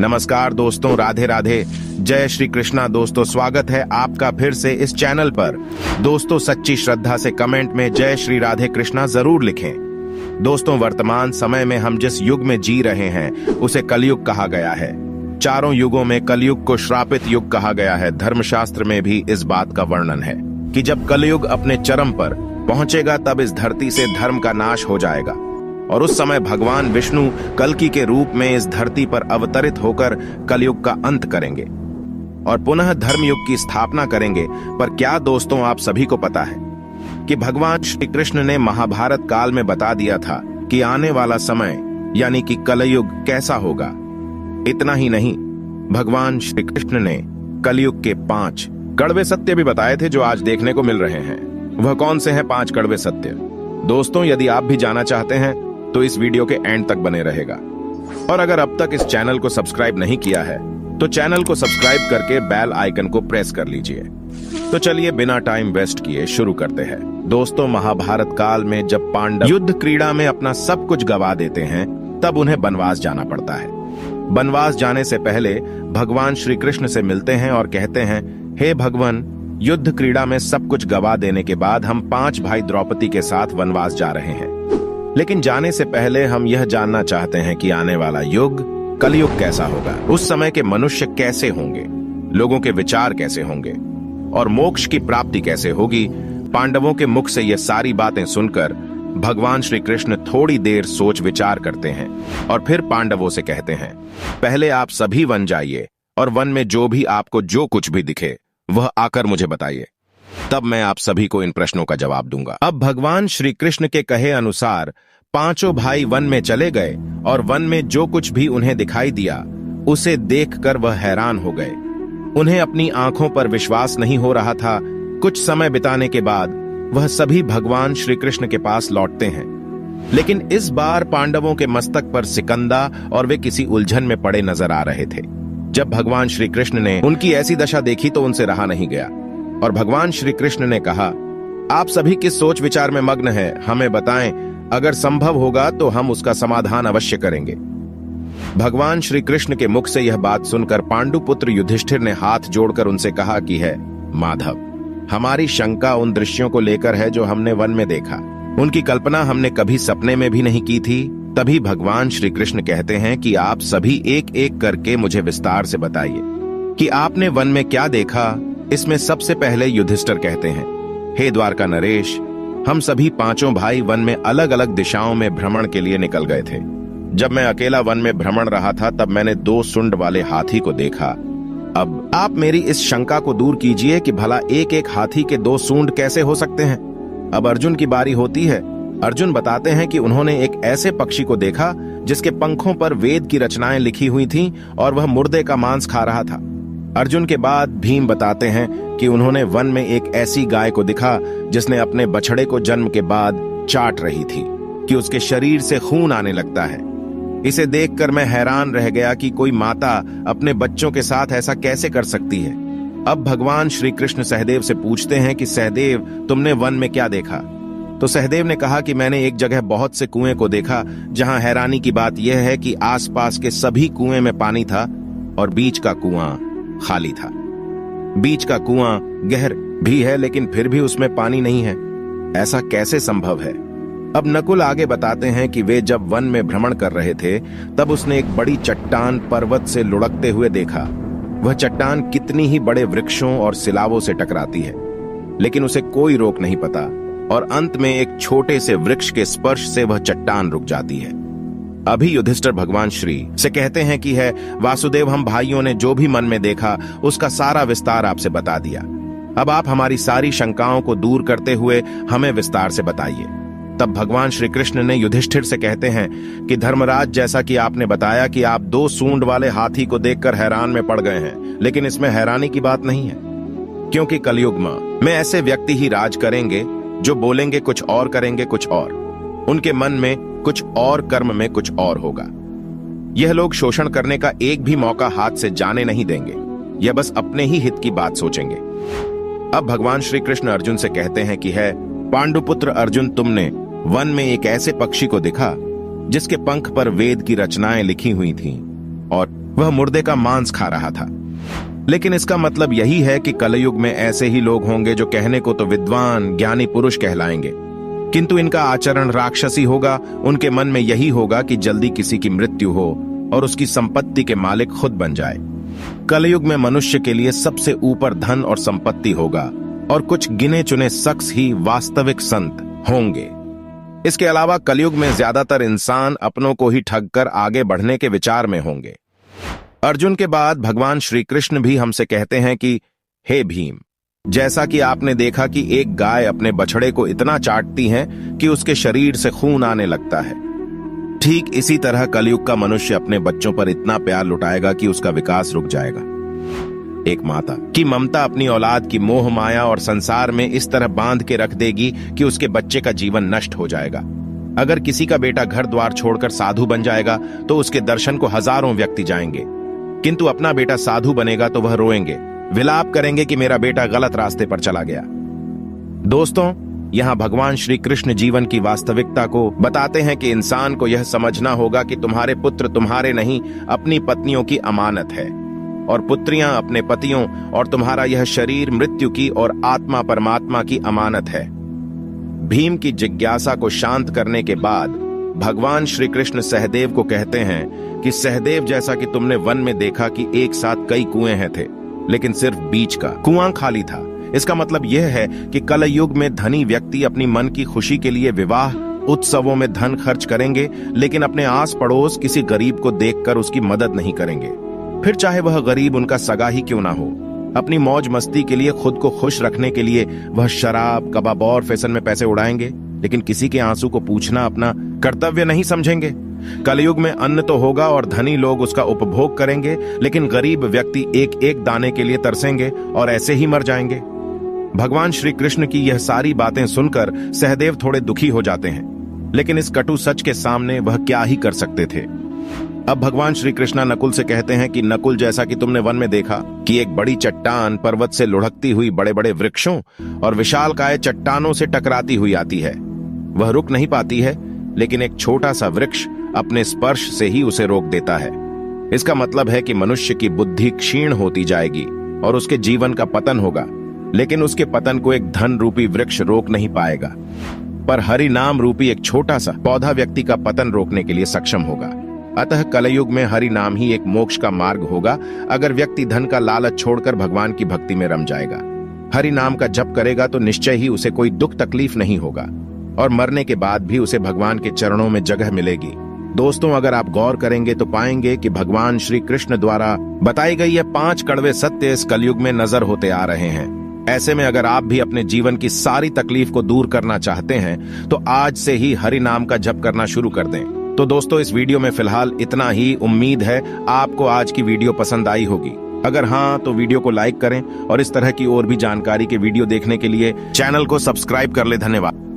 नमस्कार दोस्तों, राधे राधे, जय श्री कृष्णा। दोस्तों स्वागत है आपका फिर से इस चैनल पर। दोस्तों सच्ची श्रद्धा से कमेंट में जय श्री राधे कृष्णा जरूर लिखें। दोस्तों वर्तमान समय में हम जिस युग में जी रहे हैं उसे कलयुग कहा गया है। चारों युगों में कलयुग को श्रापित युग कहा गया है। धर्मशास्त्र में भी इस बात का वर्णन है कि जब कलयुग अपने चरम पर पहुंचेगा तब इस धरती से धर्म का नाश हो जाएगा और उस समय भगवान विष्णु कल्कि के रूप में इस धरती पर अवतरित होकर कलयुग का अंत करेंगे और पुनः धर्मयुग की स्थापना करेंगे। पर क्या दोस्तों आप सभी को पता है कि भगवान श्री कृष्ण ने महाभारत काल में बता दिया था कि आने वाला समय यानी कि कलयुग कैसा होगा। इतना ही नहीं, भगवान श्री कृष्ण ने कलयुग के 5 कड़वे सत्य भी बताए थे जो आज देखने को मिल रहे हैं। वह कौन से हैं 5 कड़वे सत्य? दोस्तों यदि आप भी जानना चाहते हैं तो इस वीडियो के एंड तक बने रहेगा। और अगर अब तक इस चैनल को सब्सक्राइब नहीं किया है तो चैनल को सब्सक्राइब करके बेल आइकन को प्रेस कर लीजिए। तो चलिए बिना टाइम वेस्ट किए शुरू करते हैं। दोस्तों महाभारत काल में जब पांडव युद्ध क्रीड़ा में अपना सब कुछ गवा देते हैं तब उन्हें वनवास जाना पड़ता है। वनवास जाने से पहले भगवान श्री कृष्ण से मिलते हैं और कहते हैं, हे भगवान, युद्ध क्रीड़ा में सब कुछ गवा देने के बाद हम 5 भाई द्रौपदी के साथ वनवास जा रहे हैं। लेकिन जाने से पहले हम यह जानना चाहते हैं कि आने वाला युग कलयुग कैसा होगा। उस समय के मनुष्य कैसे होंगे, लोगों के विचार कैसे होंगे और मोक्ष की प्राप्ति कैसे होगी। पांडवों के मुख से यह सारी बातें सुनकर भगवान श्री कृष्ण थोड़ी देर सोच विचार करते हैं और फिर पांडवों से कहते हैं, पहले आप सभी वन जाइए और वन में जो भी आपको जो कुछ भी दिखे वह आकर मुझे बताइए, तब मैं आप सभी को इन प्रश्नों का जवाब दूंगा। अब भगवान श्री कृष्ण के कहे अनुसार 5 भाई वन में चले गए और वन में जो कुछ भी उन्हें दिखाई दिया उसे देखकर वह हैरान हो गए। उन्हें अपनी आंखों पर विश्वास नहीं हो रहा था। कुछ समय बिताने के बाद वह सभी भगवान श्री कृष्ण के पास लौटते हैं। लेकिन इस बार पांडवों के मस्तक पर सिकंदा और वे किसी उलझन में पड़े नजर आ रहे थे। जब भगवान श्री कृष्ण ने उनकी ऐसी दशा देखी तो उनसे रहा नहीं गया और भगवान श्री कृष्ण ने कहा, आप सभी किस सोच विचार में मग्न हैं, हमें बताएं, अगर संभव होगा तो हम उसका समाधान अवश्य करेंगे। भगवान श्री कृष्ण के मुख से यह बात सुनकर पांडुपुत्र युधिष्ठिर ने हाथ जोड़कर उनसे कहा कि है माधव, हमारी शंका उन दृश्यों को लेकर है जो हमने वन में देखा। उनकी कल्पना हमने कभी सपने में भी नहीं की थी। तभी भगवान श्री कृष्ण कहते हैं कि आप सभी एक एक करके मुझे विस्तार से बताइए कि आपने वन में क्या देखा। इसमें सबसे पहले युधिष्ठिर कहते हैं, हे द्वारका नरेश, हम सभी 5 भाई वन में अलग अलग दिशाओं में भ्रमण के लिए निकल गए थे। जब मैं अकेला वन में भ्रमण रहा था तब मैंने 2 सुंड वाले हाथी को देखा। अब आप मेरी इस शंका को दूर कीजिए कि भला एक एक हाथी के 2 सूंड कैसे हो सकते हैं। अब अर्जुन की बारी होती है। अर्जुन बताते हैं कि उन्होंने एक ऐसे पक्षी को देखा जिसके पंखों पर वेद की रचनाएं लिखी हुई थीं और वह मुर्दे का मांस खा रहा था। अर्जुन के बाद भीम बताते हैं कि उन्होंने वन में एक ऐसी गाय को दिखा जिसने अपने बछड़े को जन्म के बाद चाट रही थी कि उसके शरीर से खून आने लगता है। इसे देखकर मैं हैरान रह गया कि कोई माता अपने बच्चों के साथ ऐसा कैसे कर सकती है। अब भगवान श्री कृष्ण सहदेव से पूछते हैं कि सहदेव, तुमने वन में क्या देखा? तो सहदेव ने कहा कि मैंने एक जगह बहुत से कुएं को देखा जहां हैरानी की बात यह है कि आसपास के सभी कुएं में पानी था और बीच का कुआं खाली था। बीच का कुआं गहर भी है लेकिन फिर भी उसमें पानी नहीं है। ऐसा कैसे संभव है? अब नकुल आगे बताते हैं कि वे जब वन में भ्रमण कर रहे थे तब उसने एक बड़ी चट्टान पर्वत से लुढ़कते हुए देखा। वह चट्टान कितनी ही बड़े वृक्षों और सिलावों से टकराती है लेकिन उसे कोई रोक नहीं पाता और अंत में एक छोटे से वृक्ष के स्पर्श से वह चट्टान रुक जाती है। अभी युधिष्ठिर भगवान श्री से कहते हैं कि है वासुदेव, हम भाइयों ने जो भी मन में देखा उसका सारा विस्तार आपसे बता दिया। अब आप हमारी सारी शंकाओं को दूर करते हुए हमें विस्तार से बताइए। तब भगवान श्री कृष्ण ने युधिष्ठिर से कहते हैं कि धर्मराज, जैसा कि आपने बताया कि आप 2 सूंड वाले हाथी को देखकर हैरान में पड़ गए हैं, लेकिन इसमें हैरानी की बात नहीं है, क्योंकि कलयुग में ऐसे व्यक्ति ही राज करेंगे जो बोलेंगे कुछ और करेंगे कुछ और, उनके मन में कुछ और, कर्म में कुछ और होगा। यह लोग शोषण करने का एक भी मौका हाथ से जाने नहीं देंगे। यह बस अपने ही हित की बात सोचेंगे। अब भगवान श्री कृष्ण अर्जुन से कहते हैं कि है पांडुपुत्र अर्जुन, तुमने वन में एक ऐसे पक्षी को देखा जिसके पंख पर वेद की रचनाएं लिखी हुई थीं और वह मुर्दे का मांस खा रहा था। लेकिन इसका मतलब यही है कि कलयुग में ऐसे ही लोग होंगे जो कहने को तो विद्वान ज्ञानी पुरुष कहलाएंगे, किंतु इनका आचरण राक्षसी होगा। उनके मन में यही होगा कि जल्दी किसी की मृत्यु हो और उसकी संपत्ति के मालिक खुद बन जाए। कलयुग में मनुष्य के लिए सबसे ऊपर धन और संपत्ति होगा और कुछ गिने चुने शख्स ही वास्तविक संत होंगे। इसके अलावा कलयुग में ज्यादातर इंसान अपनों को ही ठगकर आगे बढ़ने के विचार में होंगे। अर्जुन के बाद भगवान श्री कृष्ण भी हमसे कहते हैं कि हे भीम, जैसा कि आपने देखा कि एक गाय अपने बछड़े को इतना चाटती है कि उसके शरीर से खून आने लगता है, ठीक इसी तरह कलयुग का मनुष्य अपने बच्चों पर इतना प्यार लुटाएगा कि उसका विकास रुक जाएगा। एक माता की ममता अपनी औलाद की मोह माया और संसार में इस तरह बांध के रख देगी कि उसके बच्चे का जीवन नष्ट हो जाएगा। अगर किसी का बेटा घर द्वार छोड़कर साधु बन जाएगा तो उसके दर्शन को हजारों व्यक्ति जाएंगे, किंतु अपना बेटा साधु बनेगा तो वह रोएंगे, विलाप करेंगे कि मेरा बेटा गलत रास्ते पर चला गया। दोस्तों, यहाँ भगवान श्री कृष्ण जीवन की वास्तविकता को बताते हैं कि इंसान को यह समझना होगा कि तुम्हारे पुत्र तुम्हारे नहीं, अपनी पत्नियों की अमानत है, और पुत्रियां अपने पतियों, और तुम्हारा यह शरीर मृत्यु की और आत्मा परमात्मा की अमानत है। भीम की जिज्ञासा को शांत करने के बाद भगवान श्री कृष्ण सहदेव को कहते हैं कि सहदेव, जैसा कि तुमने वन में देखा कि एक साथ कई कुएं हैं थे, लेकिन सिर्फ बीच का कुआं खाली था। इसका मतलब यह है कि कलयुग में धनी व्यक्ति अपनी मन की खुशी के लिए विवाह उत्सवों में धन खर्च करेंगे, लेकिन अपने आस पड़ोस किसी गरीब को देखकर उसकी मदद नहीं करेंगे, फिर चाहे वह गरीब उनका सगा ही क्यों ना हो। अपनी मौज मस्ती के लिए, खुद को खुश रखने के लिए वह शराब, कबाब और फैशन में पैसे उड़ाएंगे, लेकिन किसी के आंसू को पूछना अपना कर्तव्य नहीं समझेंगे। कलयुग में अन्न तो होगा और धनी लोग उसका उपभोग करेंगे, लेकिन गरीब व्यक्ति एक एक दाने के लिए तरसेंगे और ऐसे ही मर जाएंगे। भगवान श्री कृष्ण की यह सारी बातें सुनकर सहदेव थोड़े दुखी हो जाते हैं, लेकिन इस कटु सच के सामने वह क्या ही कर सकते थे। अब भगवान श्री कृष्णा नकुल से कहते हैं कि नकुल, जैसा कि तुमने वन में देखा कि एक बड़ी चट्टान पर्वत से लुढ़कती हुई बड़े बड़े वृक्षों और विशालकाय चट्टानों से टकराती हुई आती है, वह रुक नहीं पाती है, लेकिन एक छोटा सा वृक्ष अपने स्पर्श से ही उसे रोक देता है। इसका मतलब है कि मनुष्य की बुद्धि क्षीण होती जाएगी और उसके जीवन का पतन होगा, लेकिन उसके पतन को एक धन रूपी वृक्ष रोक नहीं पाएगा, पर हरि नाम रूपी एक छोटा सा पौधा व्यक्ति का पतन रोकने के लिए सक्षम होगा। अतः कलयुग में हरि नाम ही एक मोक्ष का मार्ग होगा, अगर व्यक्ति धन का लालच छोड़कर भगवान की भक्ति में रम जाएगा। हरि नाम का जप करेगा तो निश्चय ही उसे कोई दुख तकलीफ नहीं होगा और मरने के बाद भी उसे भगवान के चरणों में जगह मिलेगी। दोस्तों, अगर आप गौर करेंगे तो पाएंगे कि भगवान श्री कृष्ण द्वारा बताई गई ये 5 कड़वे सत्य इस कलयुग में नजर होते आ रहे हैं। ऐसे में अगर आप भी अपने जीवन की सारी तकलीफ को दूर करना चाहते हैं तो आज से ही हरि नाम का जप करना शुरू कर दें। तो दोस्तों, इस वीडियो में फिलहाल इतना ही। उम्मीद है आपको आज की वीडियो पसंद आई होगी। अगर हाँ तो वीडियो को लाइक करें और इस तरह की और भी जानकारी के वीडियो देखने के लिए चैनल को सब्सक्राइब कर ले। धन्यवाद।